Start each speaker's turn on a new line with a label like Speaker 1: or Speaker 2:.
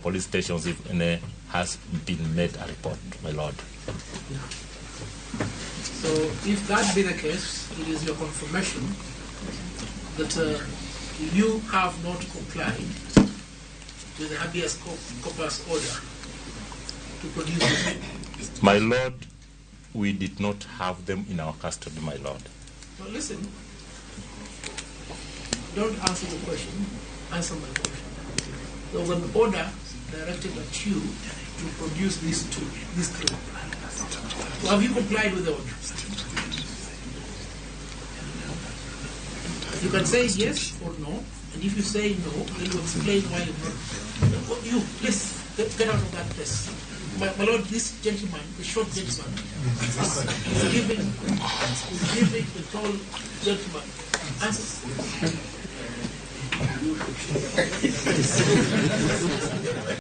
Speaker 1: police stations if any has been made a report, my lord.
Speaker 2: So if that be the case, it is your confirmation that you have not complied with the habeas corpus order to produce them.
Speaker 1: My lord, we did not have them in our custody, my lord.
Speaker 2: Now listen, don't answer the question, answer my question. There was an order directed at you to produce these three. So have you complied with the order? You can say yes or no, and if you say no, then you explain why you're not. You, please, get out of that place. My lord, this gentleman, the short gentleman, is giving the tall gentleman answers.